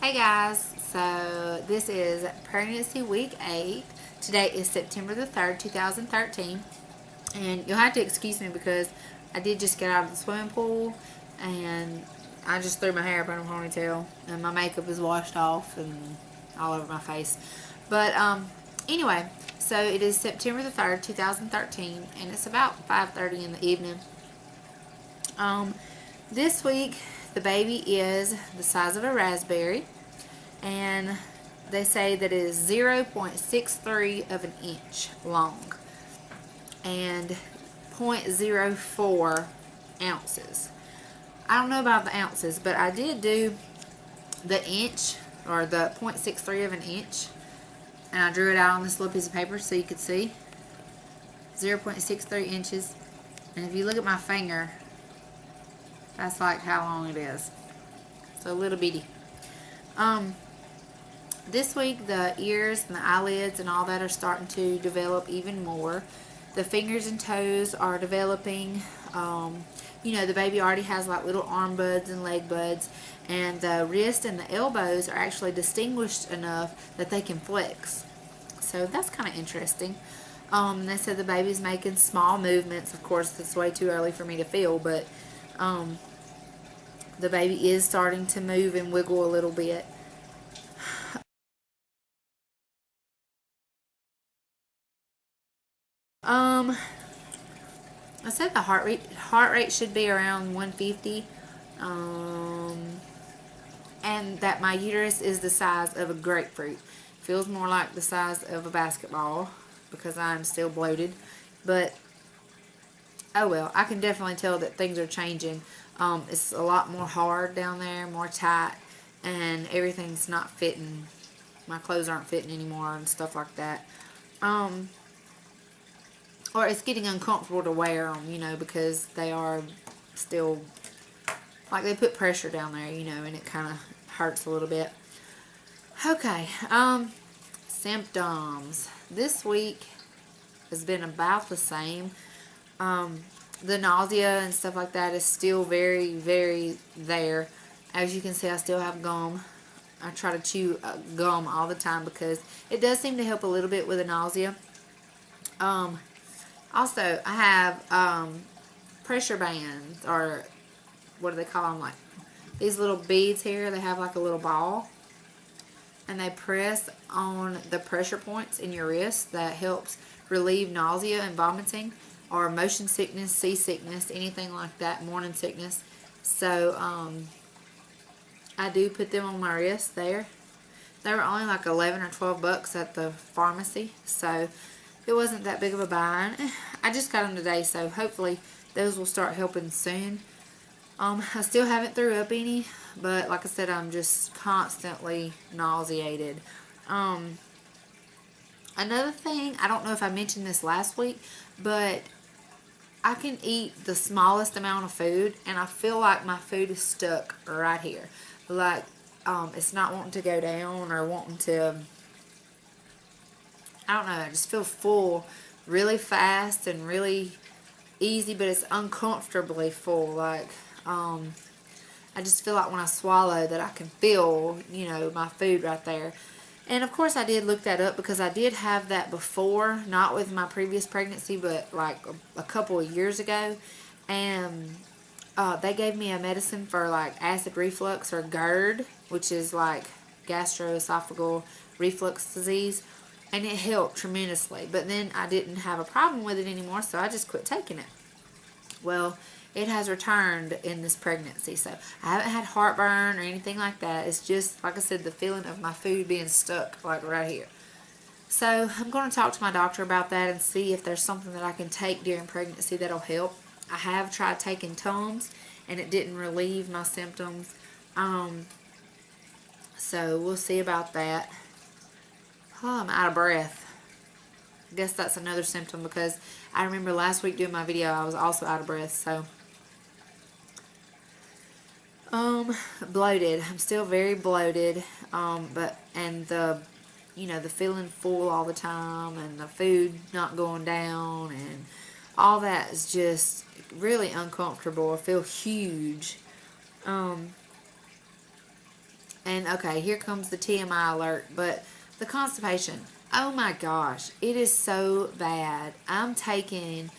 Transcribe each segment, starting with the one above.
Hey guys, so this is pregnancy week 8. Today is September the 3rd, 2013. And you'll have to excuse me because I did just get out of the swimming pool and I just threw my hair up in a ponytail and my makeup is washed off and all over my face. But anyway, so it is September the 3rd, 2013, and it's about 5:30 in the evening. Um, this week, the baby is the size of a raspberry, and they say that it is 0.63 of an inch long and 0.04 ounces. I don't know about the ounces, but I did do the inch, or the 0.63 of an inch, and I drew it out on this little piece of paper so you could see. 0.63 inches, and if you look at my finger, that's like how long it is. So little bitty. This week the ears and the eyelids and all that are starting to develop even more. The fingers and toes are developing. The baby already has like little arm buds and leg buds, and the wrist and the elbows are actually distinguished enough that they can flex. So that's kind of interesting. They said the baby's making small movements. Of course, it's way too early for me to feel, but the baby is starting to move and wiggle a little bit. Um, I said the heart rate should be around 150. And that my uterus is the size of a grapefruit. Feels more like the size of a basketball because I'm still bloated. But oh well, I can definitely tell that things are changing. It's a lot more hard down there, more tight, and everything's not fitting. My clothes aren't fitting anymore and stuff like that. Or it's getting uncomfortable to wear them, because they are still, like, they put pressure down there, and it kind of hurts a little bit. Okay, symptoms. This week has been about the same. The nausea and stuff like that is still very, very there. As you can see, I still have gum. I try to chew gum all the time because it does seem to help a little bit with the nausea. Also, I have pressure bands, or what do they call them? Like these little beads here. They have like a little ball, and they press on the pressure points in your wrist. That helps relieve nausea and vomiting, or motion sickness, seasickness, anything like that, morning sickness. So I do put them on my wrist there. They were only like 11 or 12 bucks at the pharmacy, so it wasn't that big of a buy. I just got them today, so hopefully those will start helping soon. I still haven't threw up any, but like I said, I'm just constantly nauseated. Another thing, I don't know if I mentioned this last week, but I can eat the smallest amount of food, and I feel like my food is stuck right here. Like, it's not wanting to go down or wanting to, I don't know, I just feel full really fast and really easy, but it's uncomfortably full. Like, I just feel like when I swallow that I can feel, my food right there. And of course I did look that up because I did have that before, not with my previous pregnancy, but like a couple of years ago. And they gave me a medicine for like acid reflux, or GERD, which is like gastroesophageal reflux disease. And it helped tremendously. But then I didn't have a problem with it anymore, so I just quit taking it. Well, it has returned in this pregnancy. So I haven't had heartburn or anything like that. It's just, like I said, the feeling of my food being stuck like right here. So I'm going to talk to my doctor about that and see if there's something that I can take during pregnancy that'll help. I have tried taking Tums, and it didn't relieve my symptoms. So we'll see about that. Oh, I'm out of breath. I guess that's another symptom because I remember last week doing my video, I was also out of breath. So bloated. I'm still very bloated. And the feeling full all the time, and the food not going down, and all that is just really uncomfortable. I feel huge. And okay, here comes the TMI alert, but the constipation, oh my gosh, it is so bad. I'm taking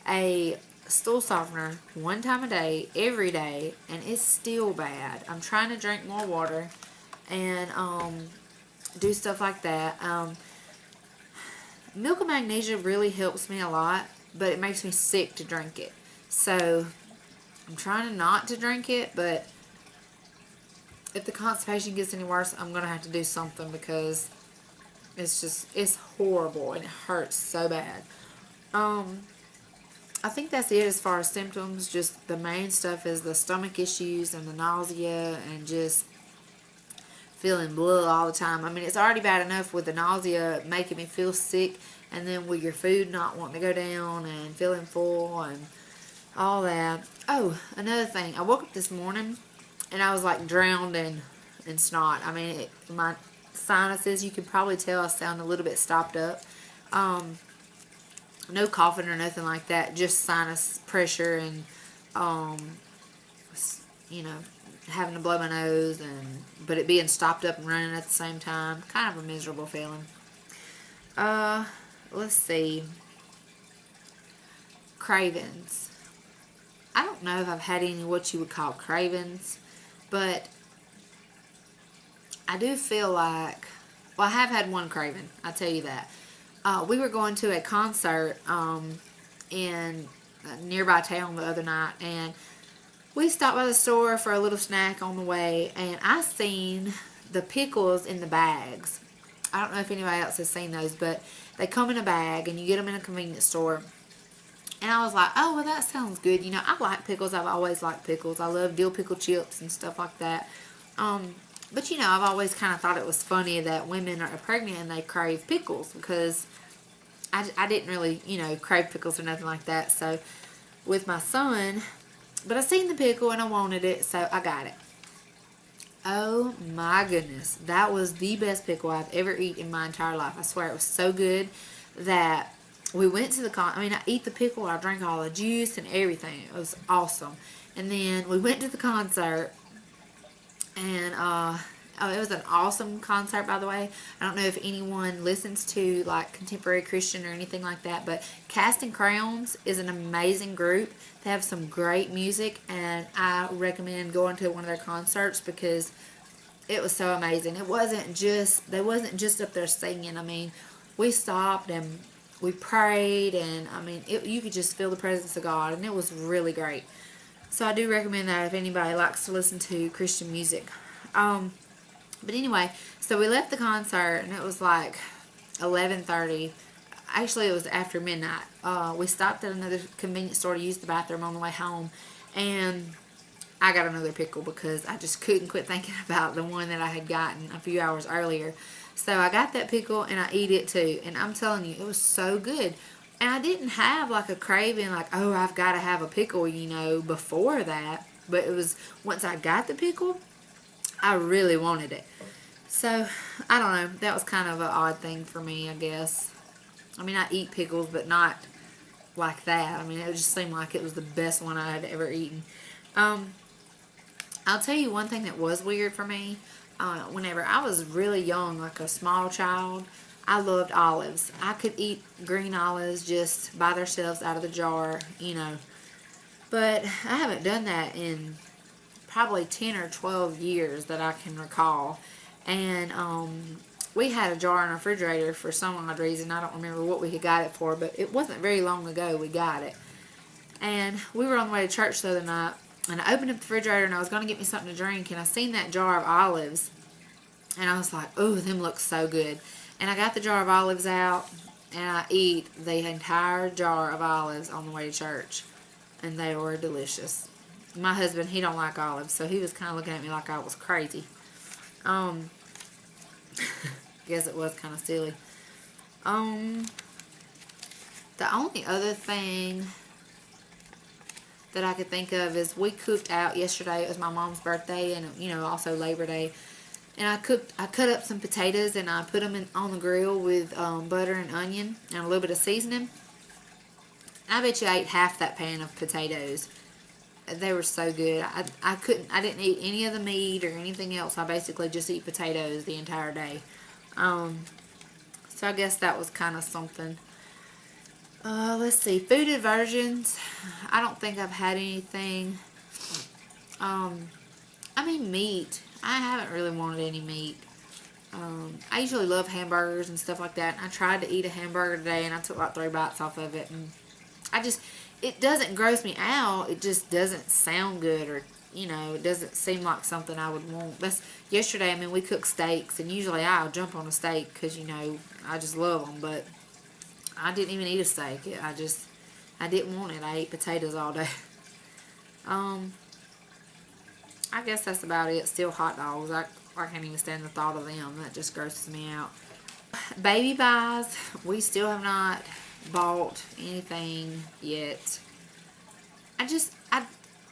a stool softener one time a day, every day, and it's still bad. I'm trying to drink more water and do stuff like that. Milk of magnesia really helps me a lot, but it makes me sick to drink it. So I'm trying not to drink it, but if the constipation gets any worse, I'm going to have to do something because it's horrible and it hurts so bad. I think that's it as far as symptoms. Just the main stuff is the stomach issues and the nausea and just feeling blah all the time. I mean, it's already bad enough with the nausea making me feel sick, and then with your food not wanting to go down and feeling full and all that. Oh, another thing. I woke up this morning and I was like drowned in snot. I mean, my sinuses, you can probably tell I sound a little bit stopped up. No coughing or nothing like that, just sinus pressure and, you know, having to blow my nose, but it being stopped up and running at the same time. Kind of a miserable feeling. Let's see. Cravings. I don't know if I've had any what you would call cravings, but I do feel like, well, I have had one craving, I'll tell you that. We were going to a concert in a nearby town the other night, and we stopped by the store for a little snack on the way, and I seen the pickles in the bags. I don't know if anybody else has seen those, but they come in a bag, and you get them in a convenience store. And I was like, oh, well, that sounds good. You know, I like pickles. I've always liked pickles. I love dill pickle chips and stuff like that. But, you know, I've always kind of thought it was funny that women are pregnant and they crave pickles because I didn't really, you know, crave pickles or nothing like that. So, with my son, but I seen the pickle and I wanted it, so I got it. Oh, my goodness. That was the best pickle I've ever eaten in my entire life. I swear it was so good that we went to the I eat the pickle, I drank all the juice and everything. It was awesome. And then we went to the concert, and oh, it was an awesome concert, by the way. I don't know if anyone listens to like contemporary Christian or anything like that, but Casting Crowns is an amazing group. They have some great music, and I recommend going to one of their concerts because it was so amazing. They wasn't just up there singing. I mean, we stopped and we prayed, and I mean, you could just feel the presence of God, and it was really great. So I do recommend that if anybody likes to listen to Christian music. But anyway, so we left the concert, and it was like 11:30. Actually, it was after midnight. We stopped at another convenience store to use the bathroom on the way home, and I got another pickle because I just couldn't quit thinking about the one that I had gotten a few hours earlier. So I got that pickle and I eat it too. And I'm telling you, it was so good. And I didn't have like a craving like, oh, I've got to have a pickle, you know, before that. But it was once I got the pickle, I really wanted it. So, I don't know. That was kind of an odd thing for me, I guess. I mean, I eat pickles, but not like that. I mean, it just seemed like it was the best one I had ever eaten. I'll tell you one thing that was weird for me. Whenever I was really young, like a small child, I loved olives. I could eat green olives just by themselves out of the jar, you know. But I haven't done that in probably 10 or 12 years that I can recall. And we had a jar in our refrigerator for some odd reason. I don't remember what we had got it for, but it wasn't very long ago we got it. And we were on the way to church the other night, and I opened up the refrigerator and I was going to get me something to drink, and I seen that jar of olives, and I was like, oh, them look so good. And I got the jar of olives out, and I eat the entire jar of olives on the way to church, and they were delicious. My husband, he don't like olives, so he was kind of looking at me like I was crazy. Guess it was kind of silly. The only other thing that I could think of is we cooked out yesterday. It was my mom's birthday, and you know, also Labor Day. And I cut up some potatoes, and I put them on the grill with butter and onion and a little bit of seasoning. I bet you I ate half that pan of potatoes. They were so good. I didn't eat any of the meat or anything else. I basically just eat potatoes the entire day. So I guess that was kind of something. Let's see, food aversions. I don't think I've had anything. I mean, meat. I haven't really wanted any meat. I usually love hamburgers and stuff like that. And I tried to eat a hamburger today, and I took like 3 bites off of it, and it doesn't gross me out. It just doesn't sound good, or it doesn't seem like something I would want. Yesterday. I mean, we cooked steaks, and usually I'll jump on a steak because I just love them, but I didn't even eat a steak. I didn't want it. I ate potatoes all day. I guess that's about it. Still hot dogs. I can't even stand the thought of them. That just grosses me out. Baby buys. We still have not bought anything yet. I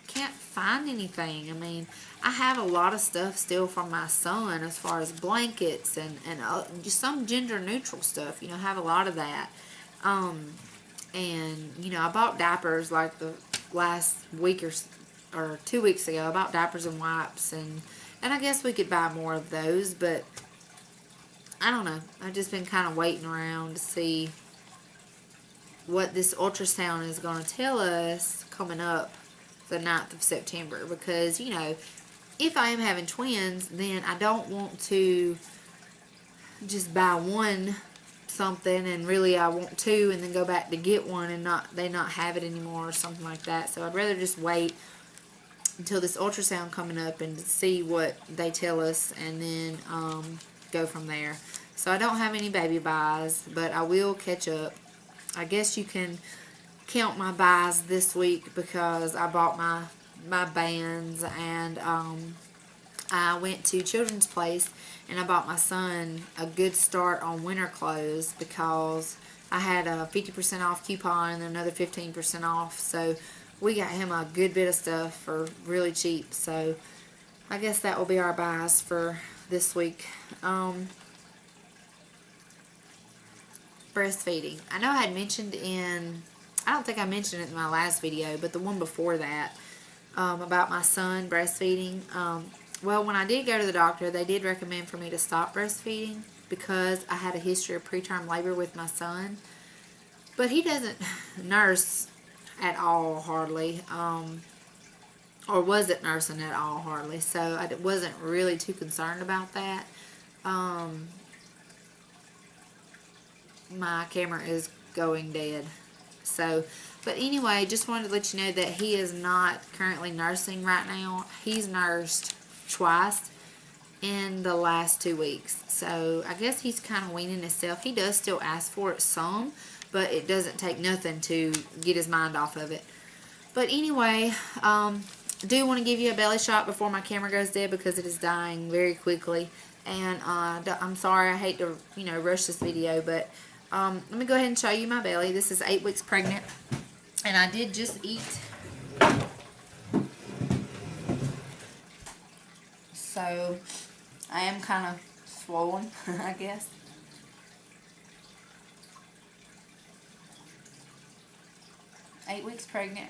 can't find anything. I mean, I have a lot of stuff still from my son as far as blankets and just some gender neutral stuff. I have a lot of that. And I bought diapers like the last week or 2 weeks ago. I bought diapers and wipes, and I guess we could buy more of those, but I don't know. I've just been kind of waiting around to see what this ultrasound is going to tell us coming up the 9th of September, because if I am having twins, then I don't want to just buy one something and really I want two and then go back to get one and they not have it anymore or something like that. So I'd rather just wait until this ultrasound coming up and see what they tell us, and then go from there. So I don't have any baby buys, but I will catch up. I guess you can count my buys this week because I bought my bands, and I went to Children's Place and I bought my son a good start on winter clothes because I had a 50% off coupon and another 15% off. So we got him a good bit of stuff for really cheap. So I guess that will be our buys for this week. Breastfeeding. I know I had mentioned I don't think I mentioned it in my last video, but the one before that, about my son breastfeeding. Well, when I did go to the doctor, they did recommend for me to stop breastfeeding because I had a history of preterm labor with my son. But he doesn't nurse at all, hardly. Or wasn't nursing at all, hardly. So I wasn't really too concerned about that. My camera is going dead. So, but anyway, just wanted to let you know that he is not currently nursing right now. He's nursed twice in the last 2 weeks. So I guess he's kind of weaning himself. He does still ask for it some, but it doesn't take nothing to get his mind off of it. But anyway, I do want to give you a belly shot before my camera goes dead because it is dying very quickly. And I'm sorry, I hate to rush this video, but let me go ahead and show you my belly. This is 8 weeks pregnant, and I did just eat. So I am kind of swollen, I guess. Eight weeks pregnant.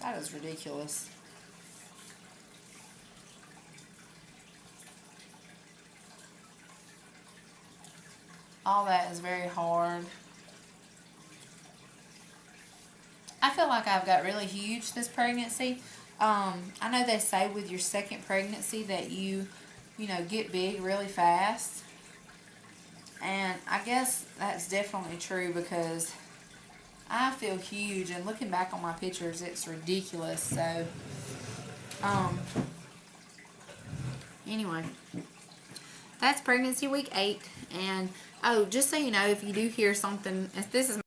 That is ridiculous. All that is very hard. I feel like I've got really huge this pregnancy. I know they say with your second pregnancy that you get big really fast. And I guess that's definitely true because I feel huge, and looking back on my pictures, it's ridiculous. So, anyway, that's pregnancy week 8. And, oh, just so you know, if you do hear something, if this is